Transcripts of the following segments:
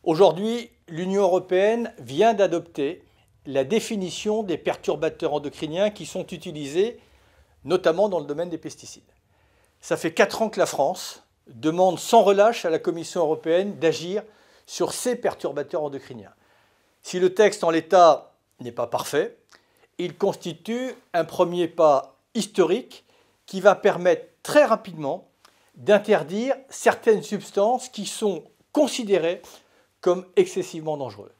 Aujourd'hui, l'Union européenne vient d'adopter la définition des perturbateurs endocriniens qui sont utilisés notamment dans le domaine des pesticides. Ça fait 4 ans que la France demande sans relâche à la Commission européenne d'agir sur ces perturbateurs endocriniens. Si le texte en l'état n'est pas parfait, il constitue un premier pas historique qui va permettre très rapidement d'interdire certaines substances qui sont considérées comme excessivement dangereuses.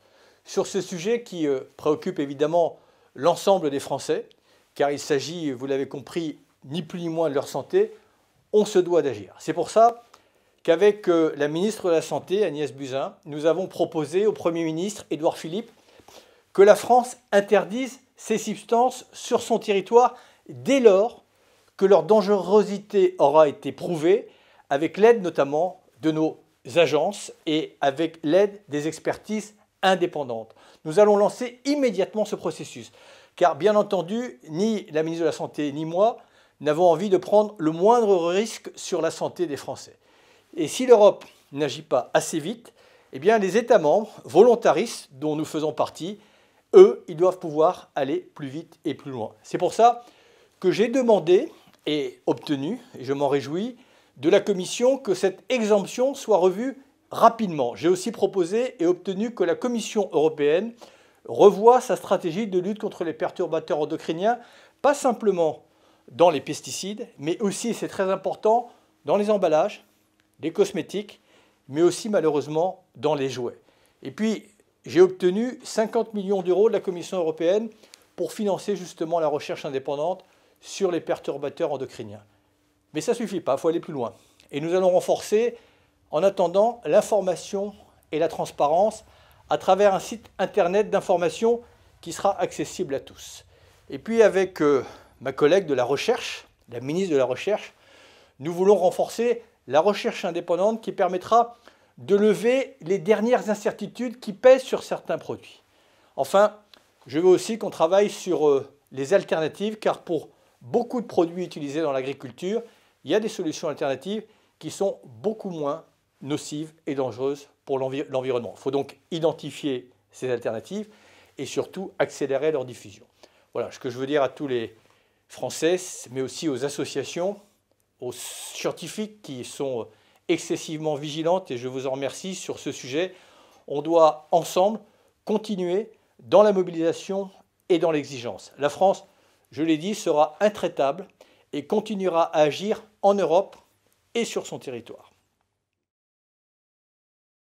Sur ce sujet qui préoccupe évidemment l'ensemble des Français, car il s'agit, vous l'avez compris, ni plus ni moins de leur santé, on se doit d'agir. C'est pour ça qu'avec la ministre de la Santé, Agnès Buzyn, nous avons proposé au Premier ministre, Édouard Philippe, que la France interdise ces substances sur son territoire dès lors que leur dangerosité aura été prouvée, avec l'aide notamment de nos agences et avec l'aide des expertises indépendantes. Nous allons lancer immédiatement ce processus, car bien entendu, ni la ministre de la Santé ni moi n'avons envie de prendre le moindre risque sur la santé des Français. Et si l'Europe n'agit pas assez vite, eh bien les États membres volontaristes dont nous faisons partie, eux, ils doivent pouvoir aller plus vite et plus loin. C'est pour ça que j'ai demandé et obtenu, et je m'en réjouis, de la Commission que cette exemption soit revue rapidement. J'ai aussi proposé et obtenu que la Commission européenne revoie sa stratégie de lutte contre les perturbateurs endocriniens, pas simplement dans les pesticides, mais aussi, c'est très important, dans les emballages, les cosmétiques, mais aussi malheureusement dans les jouets. Et puis, j'ai obtenu 50 millions d'euros de la Commission européenne pour financer justement la recherche indépendante sur les perturbateurs endocriniens. Mais ça ne suffit pas, il faut aller plus loin. Et nous allons renforcer, en attendant, l'information et la transparence à travers un site internet d'information qui sera accessible à tous. Et puis avec ma collègue de la recherche, la ministre de la Recherche, nous voulons renforcer la recherche indépendante qui permettra de lever les dernières incertitudes qui pèsent sur certains produits. Enfin, je veux aussi qu'on travaille sur les alternatives, car pour beaucoup de produits utilisés dans l'agriculture, il y a des solutions alternatives qui sont beaucoup moins nocives et dangereuses pour l'environnement. Il faut donc identifier ces alternatives et surtout accélérer leur diffusion. Voilà ce que je veux dire à tous les Français, mais aussi aux associations, aux scientifiques qui sont excessivement vigilantes, et je vous en remercie sur ce sujet. On doit ensemble continuer dans la mobilisation et dans l'exigence. La France, je l'ai dit, sera intraitable et continuera à agir en Europe et sur son territoire.